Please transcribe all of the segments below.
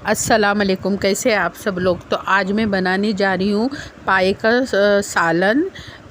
अस्सलाम वालेकुम। कैसे हैं आप सब लोग। तो आज मैं बनाने जा रही हूँ पाए का सालन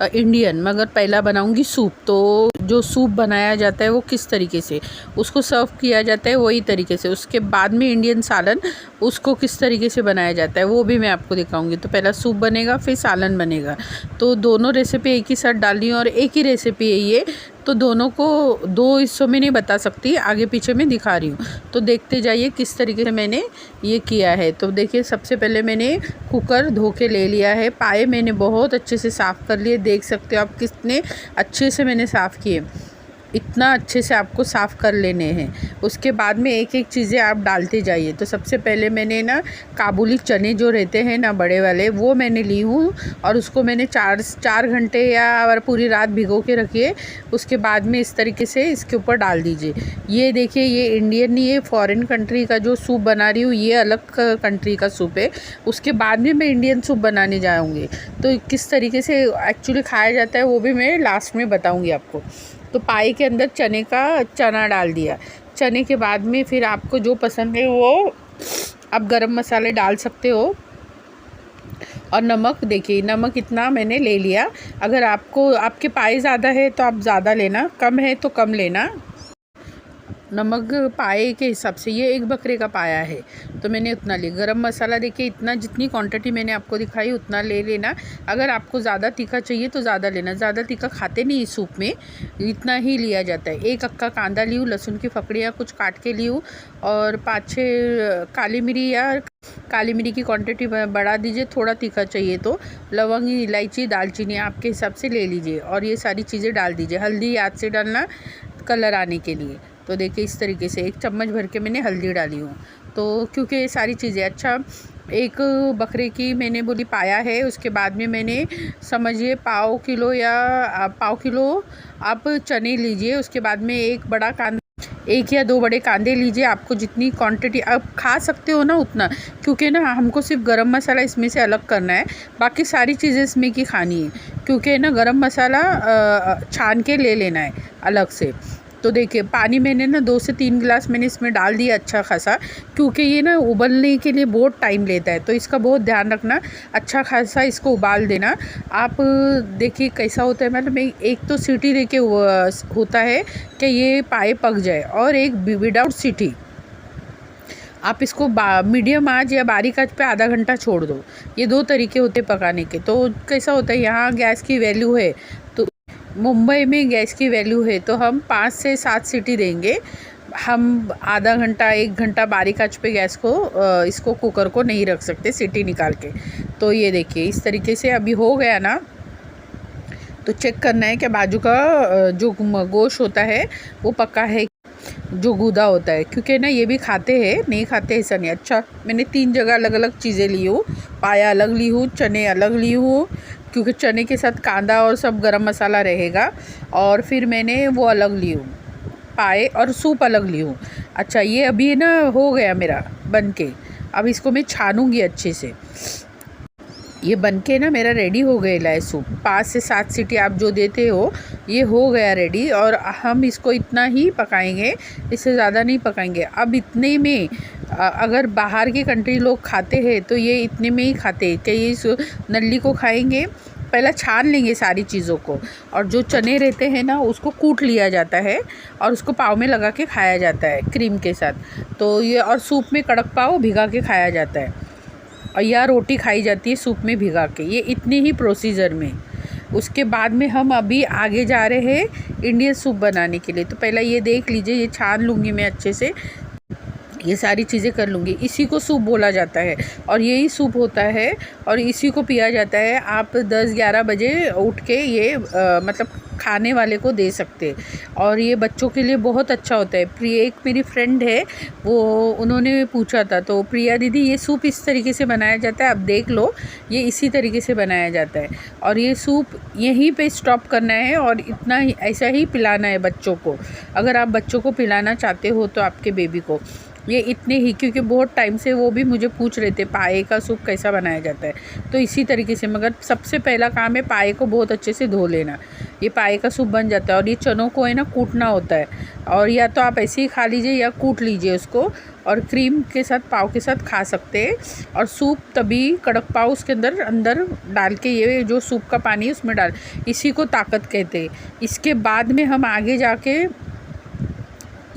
इंडियन, मगर पहला बनाऊँगी सूप। तो जो सूप बनाया जाता है वो किस तरीके से उसको सर्व किया जाता है वही तरीके से, उसके बाद में इंडियन सालन उसको किस तरीके से बनाया जाता है वो भी मैं आपको दिखाऊंगी। तो पहला सूप बनेगा फिर सालन बनेगा। तो दोनों रेसिपी एक ही साथ डाल रही हूँ और एक ही रेसिपी है ये, तो दोनों को दो हिस्सों में नहीं बता सकती, आगे पीछे में दिखा रही हूँ। तो देखते जाइए किस तरीके से मैंने ये किया है। तो देखिए सबसे पहले मैंने कुकर धो के ले लिया है। पाए मैंने बहुत अच्छे से साफ़ कर लिए, देख सकते हो आप कितने अच्छे से मैंने साफ़ किए। इतना अच्छे से आपको साफ़ कर लेने हैं। उसके बाद में एक एक चीज़ें आप डालते जाइए। तो सबसे पहले मैंने ना काबुली चने जो रहते हैं ना बड़े वाले, वो मैंने ली हूँ और उसको मैंने चार घंटे या पूरी रात भिगो के रखिए। उसके बाद में इस तरीके से इसके ऊपर डाल दीजिए। ये देखिए, ये इंडियन नहीं, ये फॉरेन कंट्री का जो सूप बना रही हूँ, ये अलग कंट्री का सूप है। उसके बाद में मैं इंडियन सूप बनाने जाऊँगी। तो किस तरीके से एक्चुअली खाया जाता है वो भी मैं लास्ट में बताऊँगी आपको। तो पाए के अंदर चना डाल दिया। चने के बाद में फिर आपको जो पसंद है वो आप गरम मसाले डाल सकते हो। और नमक, देखिए नमक इतना मैंने ले लिया। अगर आपके पाए ज़्यादा है तो आप ज़्यादा लेना, कम है तो कम लेना। नमक पाए के हिसाब से, ये एक बकरे का पाया है तो मैंने उतना लिया। गरम मसाला देखिए इतना, जितनी क्वांटिटी मैंने आपको दिखाई उतना ले लेना। अगर आपको ज़्यादा तीखा चाहिए तो ज़्यादा लेना, ज़्यादा तीखा खाते नहीं इस सूप में, इतना ही लिया जाता है। एक अक्का कांदा ली हूँ, लहसुन की फकड़ियाँ कुछ काट के ली हूँ और 5-6 काली मिरी, या काली मिरी की क्वांटिटी बढ़ा दीजिए, थोड़ा तीखा चाहिए तो। लवंग, इलायची, दालचीनी आपके हिसाब से ले लीजिए और ये सारी चीज़ें डाल दीजिए। हल्दी याद से डालना कलर आने के लिए। तो देखिए इस तरीके से 1 चम्मच भर के मैंने हल्दी डाली हूँ। तो क्योंकि ये सारी चीज़ें, अच्छा एक बकरे की मैंने बोली पाया है। उसके बाद में मैंने समझिए पाव किलो आप चने लीजिए। उसके बाद में एक या 2 बड़े कांदे लीजिए। आपको जितनी क्वांटिटी आप खा सकते हो ना उतना, क्योंकि ना हमको सिर्फ गरम मसाला इसमें से अलग करना है, बाकी सारी चीज़ें इसमें की खानी है। क्योंकि ना गरम मसाला छान के ले लेना है अलग से। तो देखिए पानी मैंने ना 2 से 3 गिलास मैंने इसमें डाल दिया अच्छा खासा, क्योंकि ये ना उबलने के लिए बहुत टाइम लेता है। तो इसका बहुत ध्यान रखना, अच्छा खासा इसको उबाल देना। आप देखिए कैसा होता है, मतलब एक तो सीटी देके होता है कि ये पाए पक जाए, और एक विदाउट सीटी। आप इसको मीडियम आंच या बारीक आंच पे आधा घंटा छोड़ दो। ये 2 तरीके होते पकाने के। तो कैसा होता है, यहाँ गैस की वैल्यू है, तो मुंबई में गैस की वैल्यू है, तो हम 5 से 7 सीटी देंगे। हम आधा घंटा 1 घंटा बारीक आंच पे गैस को इसको कुकर को नहीं रख सकते सीटी निकाल के। तो ये देखिए इस तरीके से अभी हो गया ना। तो चेक करना है कि बाजू का जो गोश्त होता है वो पका है, जो गूदा होता है। क्योंकि ना ये भी खाते हैं, नहीं खाते ऐसा नहीं। अच्छा मैंने 3 जगह अलग अलग चीज़ें ली हूँ। पाया अलग ली हूँ, चने अलग ली हूँ, क्योंकि चने के साथ कांदा और सब गरम मसाला रहेगा। और फिर मैंने वो अलग ली हूँ, पाए और सूप अलग ली हूँ। अच्छा ये अभी ना हो गया मेरा बन के। अब इसको मैं छानूँगी अच्छे से। ये बनके ना मेरा रेडी हो गया है सूप। 5 से 7 सीटी आप जो देते हो, ये हो गया रेडी। और हम इसको इतना ही पकाएंगे, इससे ज़्यादा नहीं पकाएंगे। अब इतने में अगर बाहर की कंट्री लोग खाते हैं तो ये इतने में ही खाते हैं कि ये इस नल्ली को खाएंगे। पहले छान लेंगे सारी चीज़ों को, और जो चने रहते हैं ना उसको कूट लिया जाता है और उसको पाव में लगा के खाया जाता है क्रीम के साथ। तो ये, और सूप में कड़क पाव भिगा के खाया जाता है, और या रोटी खाई जाती है सूप में भिगा के। ये इतने ही प्रोसीजर में। उसके बाद में हम अभी आगे जा रहे हैं इंडियन सूप बनाने के लिए। तो पहला ये देख लीजिए, ये छान लूँगी मैं अच्छे से, ये सारी चीज़ें कर लूँगी। इसी को सूप बोला जाता है और यही सूप होता है और इसी को पिया जाता है। आप 10-11 बजे उठ के ये मतलब खाने वाले को दे सकते हैं। और ये बच्चों के लिए बहुत अच्छा होता है। एक मेरी फ्रेंड है, वो उन्होंने पूछा था, तो प्रिया दीदी ये सूप इस तरीके से बनाया जाता है, आप देख लो, ये इसी तरीके से बनाया जाता है। और ये सूप यहीं पे स्टॉप करना है और इतना ही ऐसा ही पिलाना है बच्चों को। अगर आप बच्चों को पिलाना चाहते हो तो आपके बेबी को ये इतने ही, क्योंकि बहुत टाइम से वो भी मुझे पूछ रहे थे पाए का सूप कैसा बनाया जाता है। तो इसी तरीके से, मगर सबसे पहला काम है पाए को बहुत अच्छे से धो लेना। ये पाए का सूप बन जाता है। और ये चनों को है ना कूटना होता है, और या तो आप ऐसे ही खा लीजिए या कूट लीजिए उसको। और क्रीम के साथ पाव के साथ खा सकते हैं। और सूप तभी कड़क पाव उसके अंदर डाल के, ये जो सूप का पानी है उसमें डाल, इसी को ताकत कहते हैं। इसके बाद में हम आगे जाके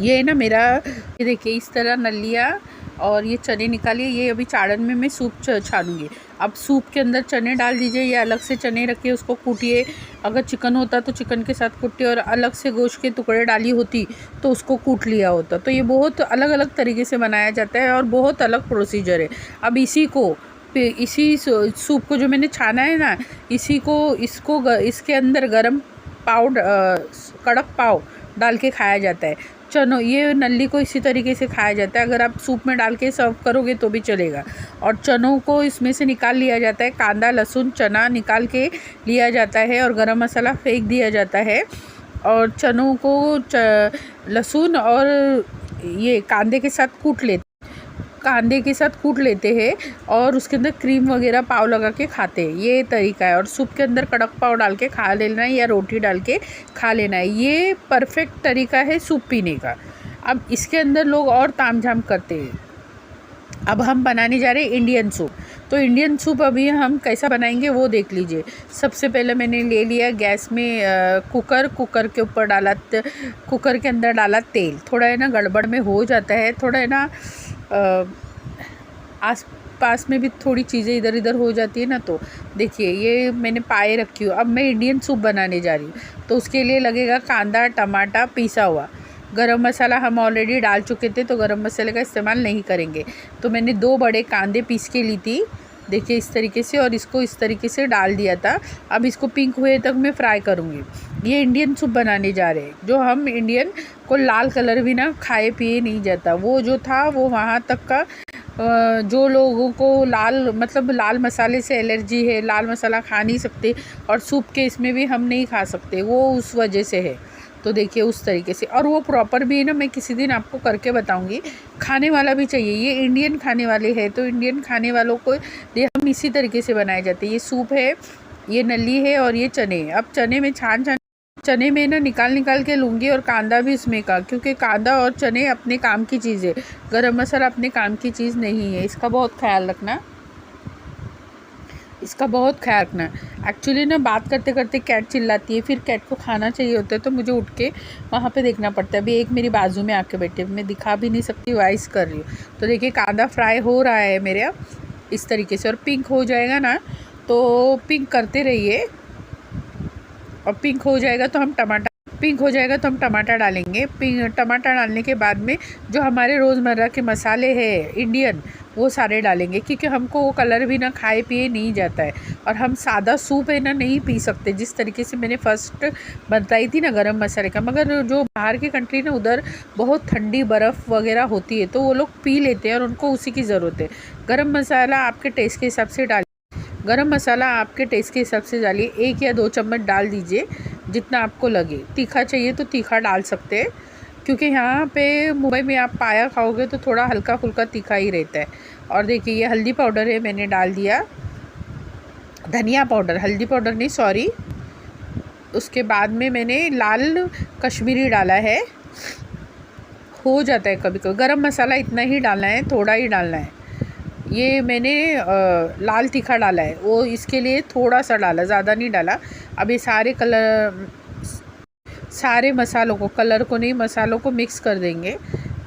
ये ना मेरा, ये देखिए इस तरह नलिया और ये चने निकालिए। ये अभी चाड़न में मैं सूप छानूंगी। अब सूप के अंदर चने डाल दीजिए, ये अलग से चने रखिए, उसको कूटिए। अगर चिकन होता तो चिकन के साथ कूटिए, और अलग से गोश्त के टुकड़े डाली होती तो उसको कूट लिया होता। तो ये बहुत अलग अलग तरीके से बनाया जाता है और बहुत अलग प्रोसीजर है। अब इसी सूप को जो मैंने छाना है ना, इसके अंदर गरम कड़क पाव डाल के खाया जाता है। चनों, ये नल्ली को इसी तरीके से खाया जाता है। अगर आप सूप में डाल के सर्व करोगे तो भी चलेगा। और चनों को इसमें से निकाल लिया जाता है, कांदा लहसुन चना निकाल के लिया जाता है और गरम मसाला फेंक दिया जाता है। और चनों को लहसुन और ये कांदे के साथ कूट लेते हैं और उसके अंदर क्रीम वगैरह पाव लगा के खाते हैं। ये तरीका है। और सूप के अंदर कड़क पाव डाल के खा लेना है या रोटी डाल के खा लेना है। ये परफेक्ट तरीका है सूप पीने का। अब इसके अंदर लोग और तामझाम करते हैं। अब हम बनाने जा रहे हैं इंडियन सूप। तो इंडियन सूप अभी हम कैसा बनाएंगे वो देख लीजिए। सबसे पहले मैंने ले लिया गैस में कुकर के ऊपर डाला, कुकर के अंदर डाला तेल। थोड़ा है ना गड़बड़ में हो जाता है, थोड़ा है ना आस पास में भी थोड़ी चीज़ें इधर उधर हो जाती है ना। तो देखिए ये मैंने पाए रखी हूँ। अब मैं इंडियन सूप बनाने जा रही हूँ। तो उसके लिए लगेगा कांदा टमाटा पिसा हुआ। गरम मसाला हम ऑलरेडी डाल चुके थे तो गरम मसाले का इस्तेमाल नहीं करेंगे। तो मैंने 2 बड़े कांदे पीस के ली थी, देखिए इस तरीके से, और इसको इस तरीके से डाल दिया था। अब इसको पिंक हुए तक मैं फ्राई करूँगी। ये इंडियन सूप बनाने जा रहे हैं। जो हम इंडियन को लाल कलर भी ना खाए पिए नहीं जाता, वो जो था वो वहाँ तक का। जो लोगों को लाल मसाले से एलर्जी है, लाल मसाला खा नहीं सकते, और सूप के इसमें भी हम नहीं खा सकते, वो उस वजह से है। तो देखिए उस तरीके से, और वो प्रॉपर भी है ना, मैं किसी दिन आपको करके बताऊंगी। खाने वाला भी चाहिए, ये इंडियन खाने वाले हैं तो इंडियन खाने वालों को ये हम इसी तरीके से बनाए जाते हैं। ये सूप है, ये नली है और ये चने। अब चने में ना निकाल के लूँगी, और कांदा भी इसमें का, क्योंकि कांदा और चने अपने काम की चीज़ है, गरम मसाला अपने काम की चीज़ नहीं है। इसका बहुत ख्याल रखना, एक्चुअली ना बात करते करते कैट चिल्लाती है, फिर कैट को खाना चाहिए होता है तो मुझे उठ के वहाँ पे देखना पड़ता है। अभी एक मेरी बाजू में आके बैठे, मैं दिखा भी नहीं सकती, वॉइस कर रही हूँ। तो देखिए कांदा फ्राई हो रहा है मेरे इस तरीके से, और पिंक हो जाएगा ना तो पिंक करते रहिए। और पिंक हो जाएगा तो हम टमाटर डालेंगे। टमाटर डालने के बाद में जो हमारे रोज़मर्रा के मसाले हैं इंडियन, वो सारे डालेंगे, क्योंकि हमको वो कलर भी ना खाए पिए नहीं जाता है। और हम सादा सूप है ना नहीं पी सकते, जिस तरीके से मैंने फर्स्ट बताई थी ना गरम मसाले का। मगर जो बाहर की कंट्री ना, उधर बहुत ठंडी बर्फ़ वगैरह होती है तो वो लोग पी लेते हैं और उनको उसी की ज़रूरत है। गरम मसाला आपके टेस्ट के हिसाब से डालिए। 1 या 2 चम्मच डाल दीजिए, जितना आपको लगे। तीखा चाहिए तो तीखा डाल सकते हैं, क्योंकि यहाँ पे मुंबई में आप पाया खाओगे तो थोड़ा हल्का फुल्का तीखा ही रहता है। और देखिए ये हल्दी पाउडर है, मैंने डाल दिया। धनिया पाउडर, हल्दी पाउडर नहीं सॉरी। उसके बाद में मैंने लाल कश्मीरी डाला है, हो जाता है कभी कभी। गरम मसाला इतना ही डालना है, थोड़ा ही डालना है। ये मैंने लाल तीखा डाला है, वो इसके लिए थोड़ा सा डाला, ज़्यादा नहीं डाला। अब ये सारे मसालों को, कलर को नहीं मसालों को मिक्स कर देंगे।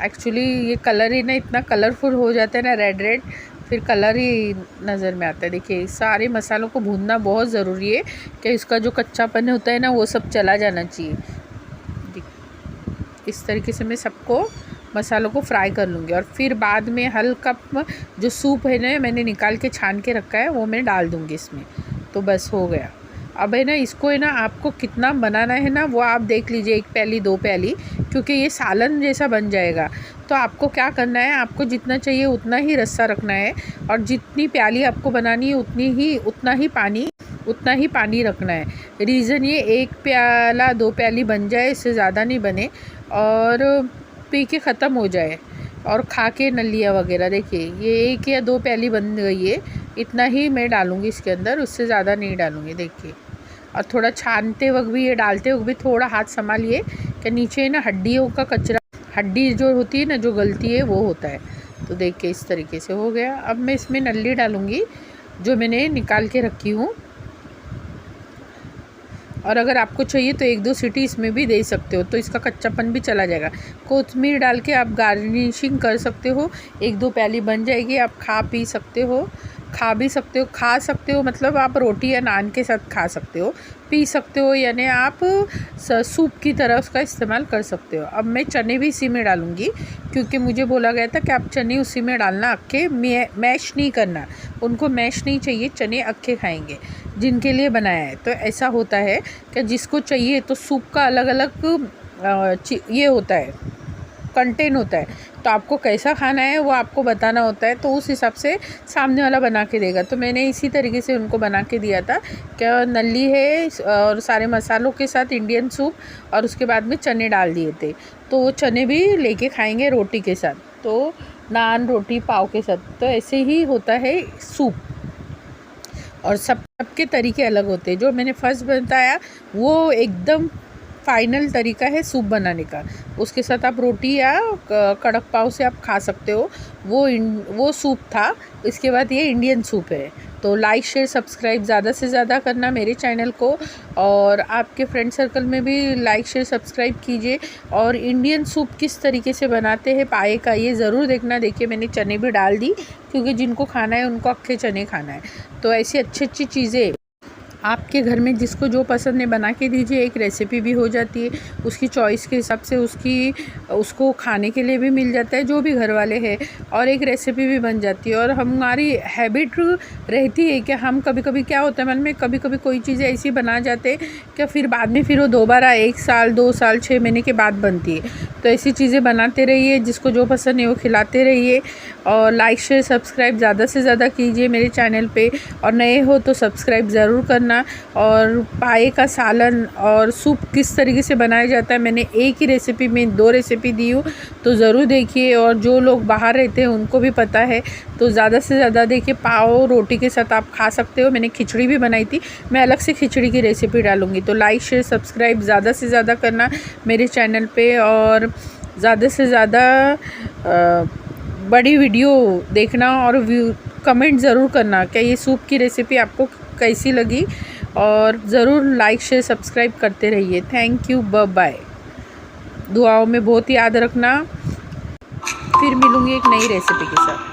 एक्चुअली ये कलर ही ना इतना कलरफुल हो जाता है ना, रेड, फिर कलर ही नज़र में आता है। देखिए सारे मसालों को भूनना बहुत ज़रूरी है कि इसका जो कच्चापन होता है ना वो सब चला जाना चाहिए। इस तरीके से मैं सबको मसालों को फ्राई कर लूँगी, और फिर बाद में हल्का जो सूप है ना मैंने निकाल के छान के रखा है वो मैं डाल दूँगी इसमें। तो बस हो गया। अब है ना इसको है ना आपको कितना बनाना है ना वो आप देख लीजिए, 1 प्याली 2 प्याली, क्योंकि ये सालन जैसा बन जाएगा। तो आपको क्या करना है, आपको जितना चाहिए उतना ही रस्सा रखना है, और जितनी प्याली आपको बनानी है उतना ही पानी रखना है। रीज़न ये 1 प्याला 2 प्याली बन जाए, इससे ज़्यादा नहीं बने और पी के ख़त्म हो जाए और खा के नलिया वगैरह। देखिए ये 1 या 2 प्याली बन गई है, इतना ही मैं डालूँगी इसके अंदर, उससे ज़्यादा नहीं डालूँगी। देखिए, और थोड़ा छानते वक्त भी, ये डालते वक्त भी थोड़ा हाथ संभालिए कि नीचे ना हड्डियों हड्डी जो होती है ना, जो गलती है वो होता है। तो देख के इस तरीके से हो गया। अब मैं इसमें नल्ली डालूँगी जो मैंने निकाल के रखी हूँ, और अगर आपको चाहिए तो 1-2 सीटी इसमें भी दे सकते हो, तो इसका कच्चापन भी चला जाएगा। कोथिमीर डाल के आप गार्निशिंग कर सकते हो, 1-2 प्याली बन जाएगी, आप खा सकते हो मतलब आप रोटी या नान के साथ खा सकते हो, पी सकते हो, यानी आप सूप की तरह उसका इस्तेमाल कर सकते हो। अब मैं चने भी इसी में डालूँगी, क्योंकि मुझे बोला गया था कि आप चने उसी में डालना, अक्के मैश नहीं करना, उनको मैश नहीं चाहिए, चने अक्के खाएंगे जिनके लिए बनाया है। तो ऐसा होता है कि जिसको चाहिए तो सूप का अलग अलग ये होता है, कंटेंट होता है, तो आपको कैसा खाना है वो आपको बताना होता है, तो उस हिसाब से सामने वाला बना के देगा। तो मैंने इसी तरीके से उनको बना के दिया था, क्या नल्ली है और सारे मसालों के साथ इंडियन सूप, और उसके बाद में चने डाल दिए थे, तो वो चने भी लेके खाएंगे रोटी के साथ, तो नान रोटी पाव के साथ। तो ऐसे ही होता है सूप, और सबके तरीके अलग होते हैं। जो मैंने फर्स्ट बताया वो एकदम फाइनल तरीका है सूप बनाने का, उसके साथ आप रोटी या कड़क पाव से आप खा सकते हो, वो सूप था। इसके बाद ये इंडियन सूप है। तो लाइक शेयर सब्सक्राइब ज़्यादा से ज़्यादा करना मेरे चैनल को, और आपके फ्रेंड सर्कल में भी लाइक शेयर सब्सक्राइब कीजिए। और इंडियन सूप किस तरीके से बनाते हैं पाए का, ये ज़रूर देखना। देखिए मैंने चने भी डाल दी, क्योंकि जिनको खाना है उनको अक्खे चने खाना है। तो ऐसी अच्छी चीज़ें आपके घर में जिसको जो पसंद है बना के दीजिए। एक रेसिपी भी हो जाती है, उसकी चॉइस के हिसाब से उसको खाने के लिए भी मिल जाता है जो भी घर वाले हैं, और एक रेसिपी भी बन जाती है। और हमारी हैबिट रहती है कि हम कभी कभी क्या होता है मन में, कभी कभी कोई चीज़ें ऐसी बना जाते हैं कि फिर बाद में फिर वो दोबारा 1 साल 2 साल 6 महीने के बाद बनती है। तो ऐसी चीज़ें बनाते रहिए, जिसको जो पसंद है वो खिलाते रहिए, और लाइक शेयर सब्सक्राइब ज़्यादा से ज़्यादा कीजिए मेरे चैनल पे, और नए हो तो सब्सक्राइब ज़रूर करना। और पाए का सालन और सूप किस तरीके से बनाया जाता है, मैंने एक ही रेसिपी में 2 रेसिपी दी हूँ, तो ज़रूर देखिए। और जो लोग बाहर रहते हैं उनको भी पता है, तो ज़्यादा से ज़्यादा देखिए। पाव रोटी के साथ आप खा सकते हो। मैंने खिचड़ी भी बनाई थी, मैं अलग से खिचड़ी की रेसिपी डालूँगी। तो लाइक शेयर सब्सक्राइब ज़्यादा से ज़्यादा करना मेरे चैनल पे, और ज़्यादा से ज़्यादा बड़ी वीडियो देखना, और कमेंट ज़रूर करना क्या ये सूप की रेसिपी आपको कैसी लगी, और ज़रूर लाइक शेयर सब्सक्राइब करते रहिए। Thank you, bye bye. दुआओं में बहुत याद रखना। फिर मिलूँगी एक नई रेसिपी के साथ।